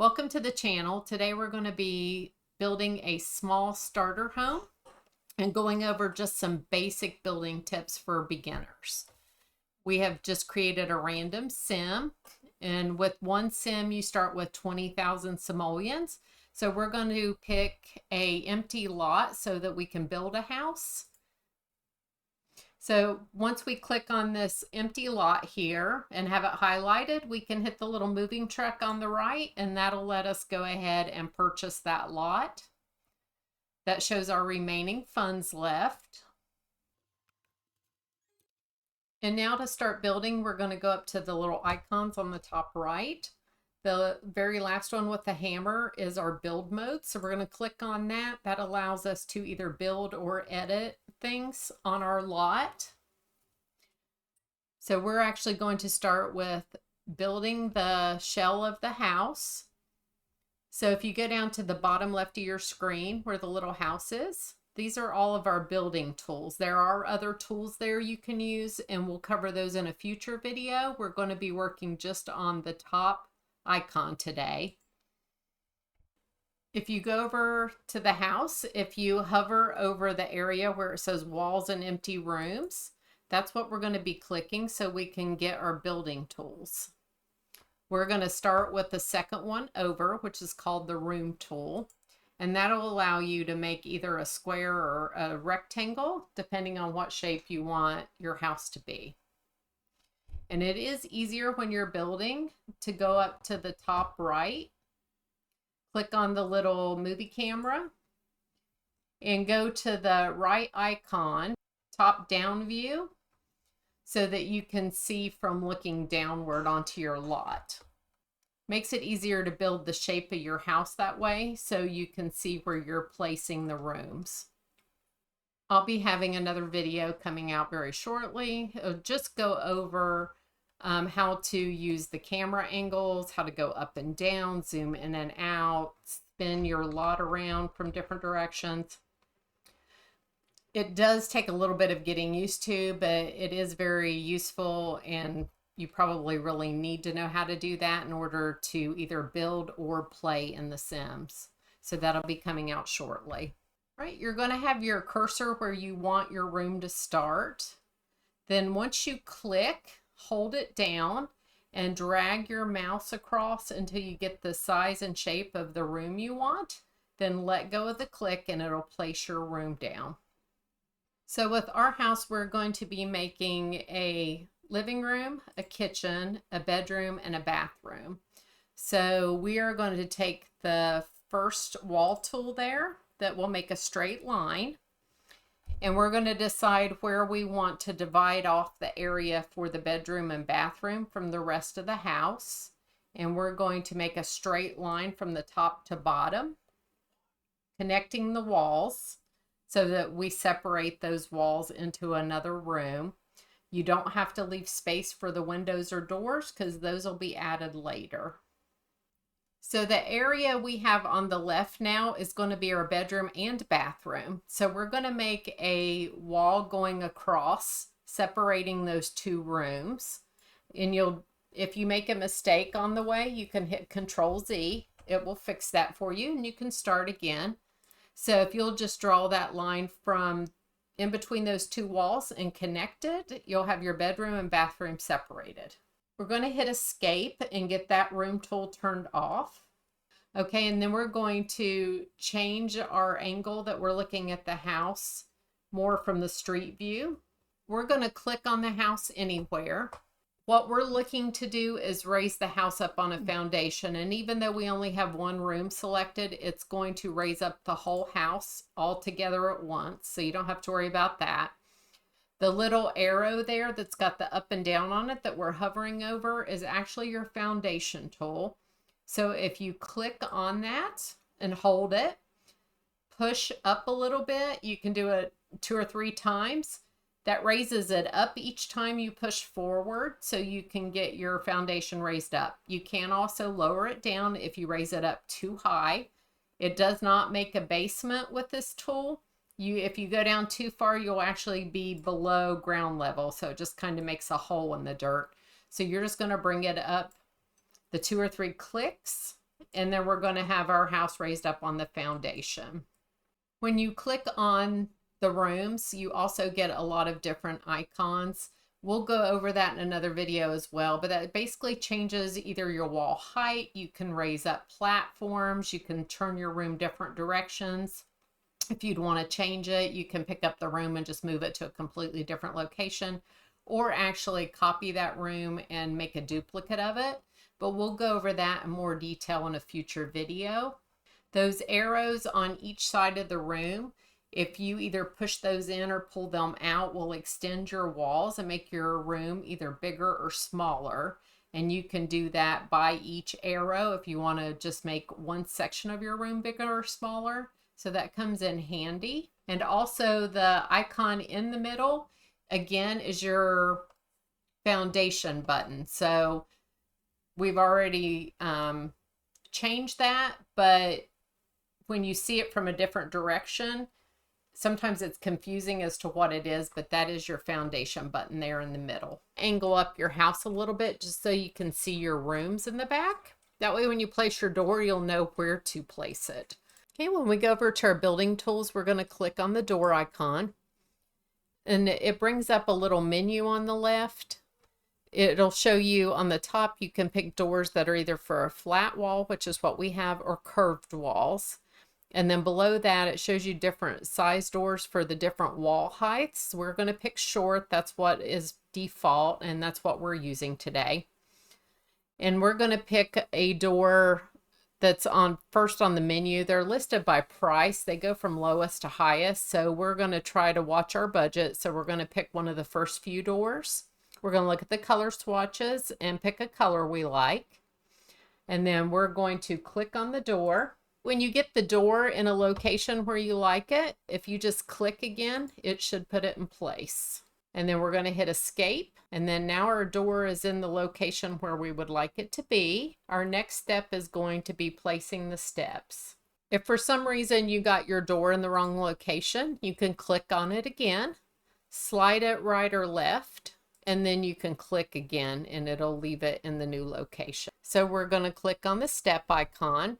Welcome to the channel. Today we're going to be building a small starter home and going over just some basic building tips for beginners. We have just created a random sim, and with one sim you start with 20,000 simoleons. So we're going to pick a empty lot so that we can build a house. So once we click on this empty lot here and have it highlighted, we can hit the little moving truck on the right, and that'll let us go ahead and purchase that lot. That shows our remaining funds left. And now to start building, we're going to go up to the little icons on the top right. The very last one with the hammer is our build mode. So we're going to click on that. That allows us to either build or edit things on our lot. So we're actually going to start with building the shell of the house. So if you go down to the bottom left of your screen where the little house is, these are all of our building tools. There are other tools there you can use, and we'll cover those in a future video. We're going to be working just on the top icon today. If you go over to the house, if you hover over the area where it says walls and empty rooms, that's what we're going to be clicking so we can get our building tools. We're going to start with the second one over, which is called the room tool. And that'll allow you to make either a square or a rectangle, depending on what shape you want your house to be. And it is easier when you're building to go up to the top right, click on the little movie camera, and go to the right icon, top down view, so that you can see from looking downward onto your lot. Makes it easier to build the shape of your house that way so you can see where you're placing the rooms. I'll be having another video coming out very shortly. It'll just go over how to use the camera angles, how to go up and down, zoom in and out, spin your lot around from different directions. It does take a little bit of getting used to, but it is very useful, and you probably really need to know how to do that in order to either build or play in The Sims. So that'll be coming out shortly. All right, you're going to have your cursor where you want your room to start. Then once you click, hold it down and drag your mouse across until you get the size and shape of the room you want. Then let go of the click and it'll place your room down. So with our house, we're going to be making a living room, a kitchen, a bedroom, and a bathroom. So we are going to take the first wall tool there that will make a straight line. And we're going to decide where we want to divide off the area for the bedroom and bathroom from the rest of the house. And we're going to make a straight line from the top to bottom, connecting the walls so that we separate those walls into another room. You don't have to leave space for the windows or doors because those will be added later. So the area we have on the left now is going to be our bedroom and bathroom. So we're going to make a wall going across, separating those two rooms. And if you make a mistake on the way, you can hit Control-Z. It will fix that for you, and you can start again. So if you'll just draw that line from in between those two walls and connect it, you'll have your bedroom and bathroom separated. We're going to hit Escape and get that room tool turned off. Okay, and then we're going to change our angle that we're looking at the house more from the street view. We're going to click on the house anywhere. What we're looking to do is raise the house up on a foundation, and even though we only have one room selected, it's going to raise up the whole house all together at once, so you don't have to worry about that. The little arrow there that's got the up and down on it that we're hovering over is actually your foundation tool. So if you click on that and hold it, push up a little bit, you can do it 2 or 3 times. That raises it up each time you push forward so you can get your foundation raised up. You can also lower it down if you raise it up too high. It does not make a basement with this tool. If you go down too far, you'll actually be below ground level. So it just kind of makes a hole in the dirt. So you're just going to bring it up the 2 or 3 clicks and then we're going to have our house raised up on the foundation. When you click on the rooms, you also get a lot of different icons. We'll go over that in another video as well, but that basically changes either your wall height, you can raise up platforms, you can turn your room different directions. If you'd want to change it, you can pick up the room and just move it to a completely different location, or actually copy that room and make a duplicate of it. But we'll go over that in more detail in a future video. Those arrows on each side of the room, if you either push those in or pull them out, will extend your walls and make your room either bigger or smaller. And you can do that by each arrow if you want to just make one section of your room bigger or smaller. So that comes in handy. And also the icon in the middle, again, is your foundation button. So we've already changed that, but when you see it from a different direction, sometimes it's confusing as to what it is, but that is your foundation button there in the middle. Angle up your house a little bit just so you can see your rooms in the back. That way when you place your door, you'll know where to place it. Okay, when we go over to our building tools, we're going to click on the door icon, and it brings up a little menu on the left. It'll show you on the top, you can pick doors that are either for a flat wall, which is what we have, or curved walls. And then below that, it shows you different size doors for the different wall heights. We're going to pick short. That's what is default, and that's what we're using today. And we're going to pick a door that's on first on the menu. They're listed by price. They go from lowest to highest. So we're going to try to watch our budget. So we're going to pick one of the first few doors. We're going to look at the color swatches and pick a color we like. And then we're going to click on the door. When you get the door in a location where you like it, if you just click again, it should put it in place. And then we're going to hit escape. And then now our door is in the location where we would like it to be. Our next step is going to be placing the steps. If for some reason you got your door in the wrong location, you can click on it again, slide it right or left, and then you can click again and it'll leave it in the new location. So we're going to click on the step icon.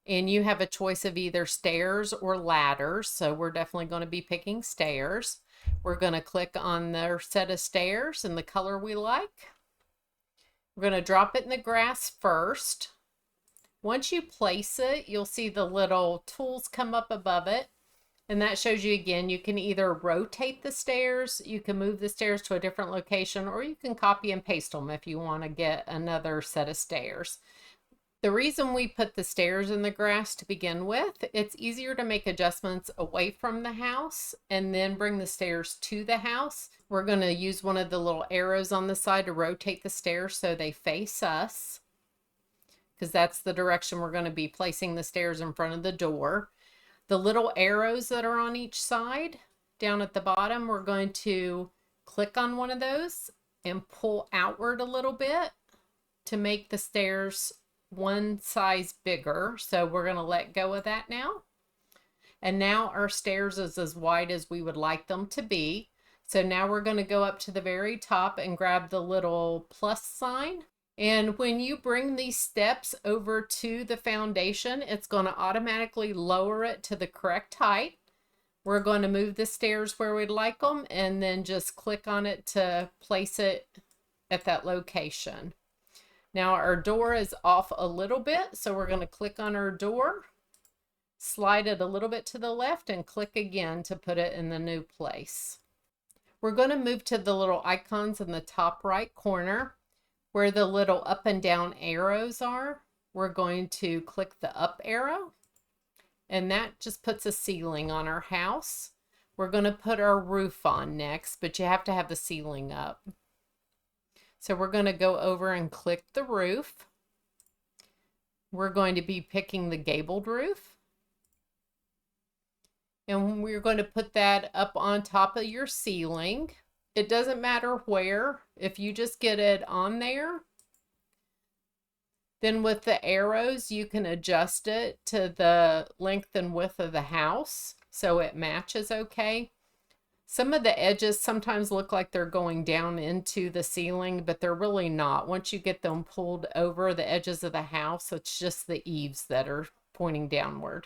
And you have a choice of either stairs or ladders. So we're definitely going to be picking stairs. We're going to click on their set of stairs and the color we like. We're going to drop it in the grass first. Once you place it, you'll see the little tools come up above it. And that shows you again, you can either rotate the stairs, you can move the stairs to a different location, or you can copy and paste them if you want to get another set of stairs. The reason we put the stairs in the grass to begin with, it's easier to make adjustments away from the house and then bring the stairs to the house. We're going to use one of the little arrows on the side to rotate the stairs so they face us, because that's the direction we're going to be placing the stairs in front of the door. The little arrows that are on each side down at the bottom, we're going to click on one of those and pull outward a little bit to make the stairs one size bigger. So we're going to let go of that now. And now our stairs is as wide as we would like them to be. So now we're going to go up to the very top and grab the little plus sign. And when you bring these steps over to the foundation, it's going to automatically lower it to the correct height. We're going to move the stairs where we'd like them and then just click on it to place it at that location. Now our door is off a little bit, so we're going to click on our door, slide it a little bit to the left, and click again to put it in the new place. We're going to move to the little icons in the top right corner where the little up and down arrows are. We're going to click the up arrow, and that just puts a ceiling on our house. We're going to put our roof on next, but you have to have the ceiling up. So we're going to go over and click the roof. We're going to be picking the gabled roof. And we're going to put that up on top of your ceiling. It doesn't matter where. If you just get it on there, then with the arrows, you can adjust it to the length and width of the house so it matches okay. Some of the edges sometimes look like they're going down into the ceiling, but they're really not. Once you get them pulled over the edges of the house, it's just the eaves that are pointing downward.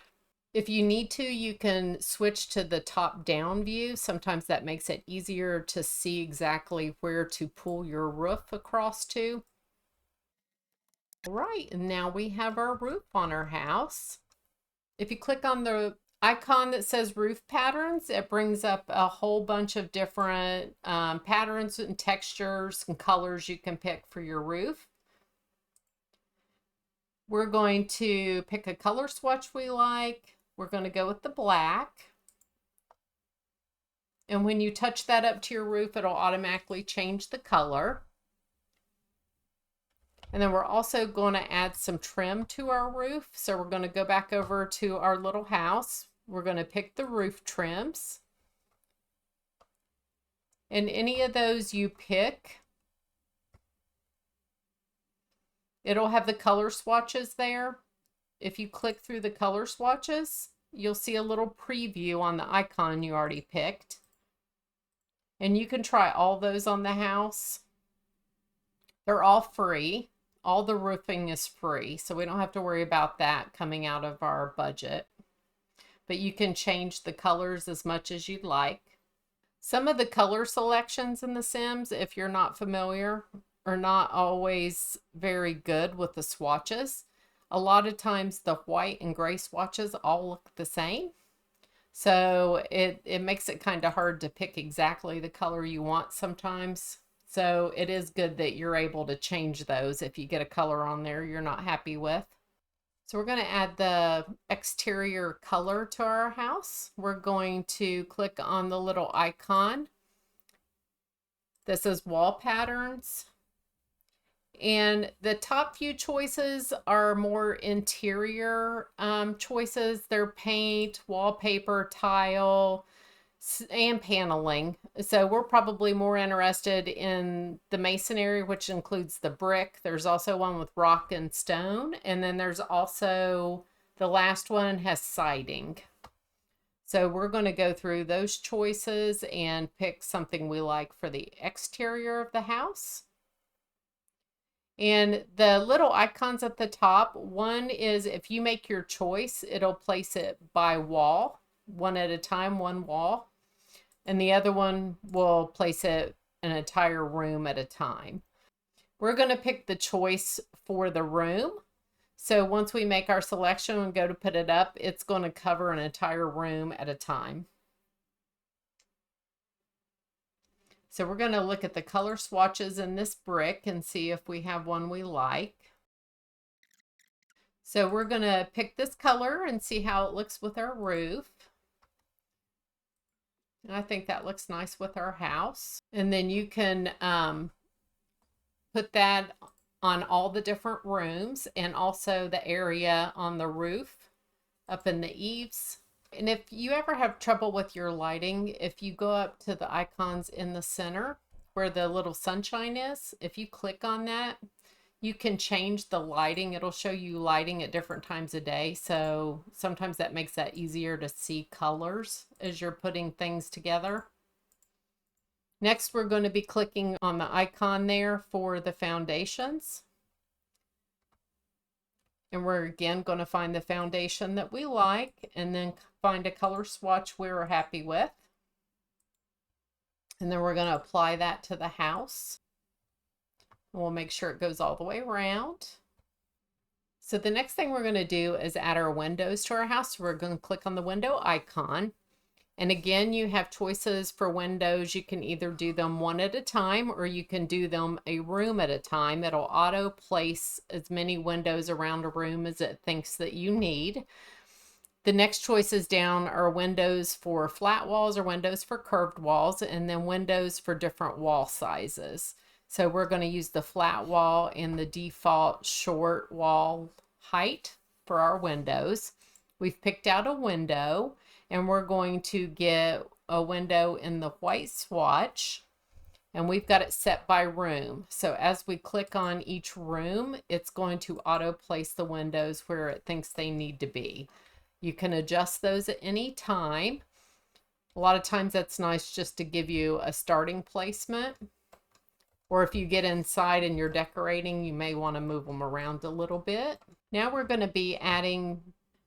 If you need to, you can switch to the top-down view. Sometimes that makes it easier to see exactly where to pull your roof across to. All right, and now we have our roof on our house. If you click on the icon that says roof patterns, it brings up a whole bunch of different patterns and textures and colors you can pick for your roof. We're going to pick a color swatch we like. We're going to go with the black. And when you touch that up to your roof, it'll automatically change the color. And then we're also going to add some trim to our roof. So we're going to go back over to our little house. We're going to pick the roof trims. And any of those you pick, it'll have the color swatches there. If you click through the color swatches, you'll see a little preview on the icon you already picked. And you can try all those on the house. They're all free. All the roofing is free, so we don't have to worry about that coming out of our budget. But you can change the colors as much as you'd like. Some of the color selections in The Sims, if you're not familiar, are not always very good with the swatches. A lot of times the white and gray swatches all look the same. So it makes it kind of hard to pick exactly the color you want sometimes. So it is good that you're able to change those if you get a color on there you're not happy with. So we're going to add the exterior color to our house. We're going to click on the little icon that says wall patterns. And the top few choices are more interior choices. They're paint, wallpaper, tile, and paneling. So we're probably more interested in the masonry, which includes the brick. There's also one with rock and stone. And then there's also, the last one has siding. So we're going to go through those choices and pick something we like for the exterior of the house. And the little icons at the top, one is if you make your choice, it'll place it by wall, one at a time, one wall. And the other one will place it an entire room at a time. We're going to pick the choice for the room. So once we make our selection and go to put it up, it's going to cover an entire room at a time. So we're going to look at the color swatches in this brick and see if we have one we like. So we're going to pick this color and see how it looks with our roof. And I think that looks nice with our house. And then you can put that on all the different rooms and also the area on the roof up in the eaves. And if you ever have trouble with your lighting, if you go up to the icons in the center where the little sunshine is, if you click on that, you can change the lighting. It'll show you lighting at different times of day. So sometimes that makes that easier to see colors as you're putting things together. Next, we're going to be clicking on the icon there for the foundations. And we're again going to find the foundation that we like and then find a color swatch we're happy with. And then we're going to apply that to the house. We'll make sure it goes all the way around. So the next thing we're going to do is add our windows to our house. So we're going to click on the window icon. And again, you have choices for windows. You can either do them one at a time or you can do them a room at a time. It'll auto place as many windows around a room as it thinks that you need. The next choices down are windows for flat walls or windows for curved walls, and then windows for different wall sizes. So we're going to use the flat wall and the default short wall height for our windows. We've picked out a window and we're going to get a window in the white swatch, and we've got it set by room. So as we click on each room, it's going to auto place the windows where it thinks they need to be. You can adjust those at any time. A lot of times that's nice just to give you a starting placement. Or if you get inside and you're decorating, you may want to move them around a little bit. Now we're going to be adding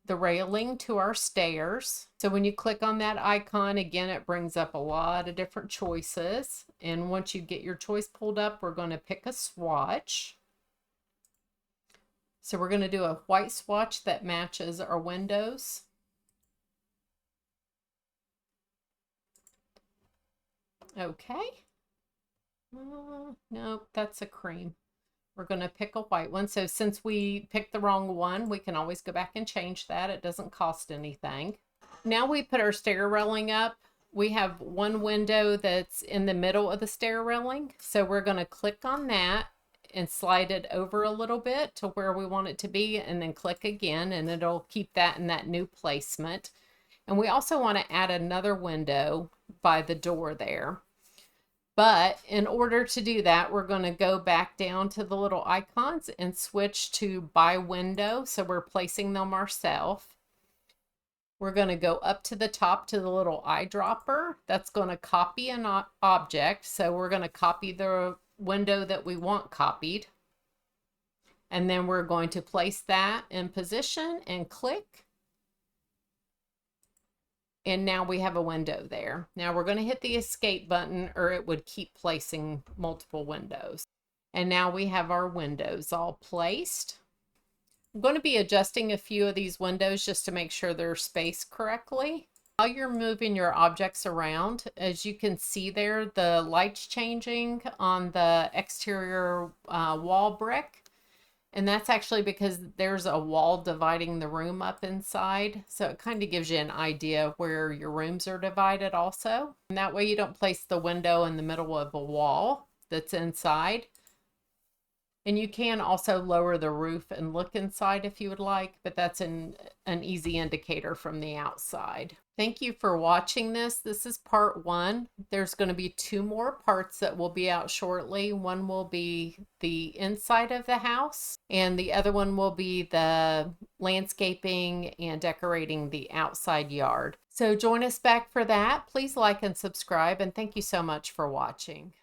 the railing to our stairs. So when you click on that icon, again, it brings up a lot of different choices. And once you get your choice pulled up, we're going to pick a swatch. So we're going to do a white swatch that matches our windows. Okay. Nope, that's a cream. We're going to pick a white one. So since we picked the wrong one, we can always go back and change that. It doesn't cost anything. Now we put our stair railing up. We have one window that's in the middle of the stair railing. So we're going to click on that and slide it over a little bit to where we want it to be, and then click again, and it'll keep that in that new placement. And we also want to add another window by the door there. But in order to do that, we're going to go back down to the little icons and switch to by window. So we're placing them ourselves. We're going to go up to the top to the little eyedropper. That's going to copy an object. So we're going to copy the window that we want copied. And then we're going to place that in position and click. And now we have a window there. Now we're going to hit the escape button, or it would keep placing multiple windows. And now we have our windows all placed. I'm going to be adjusting a few of these windows just to make sure they're spaced correctly. While you're moving your objects around, as you can see there, the light's changing on the exterior wall brick. And that's actually because there's a wall dividing the room up inside. So it kind of gives you an idea of where your rooms are divided also. And that way you don't place the window in the middle of a wall that's inside. And you can also lower the roof and look inside if you would like, but that's an easy indicator from the outside. Thank you for watching this. This is part 1. There's going to be 2 more parts that will be out shortly. One will be the inside of the house, and the other one will be the landscaping and decorating the outside yard. So join us back for that. Please like and subscribe, and thank you so much for watching.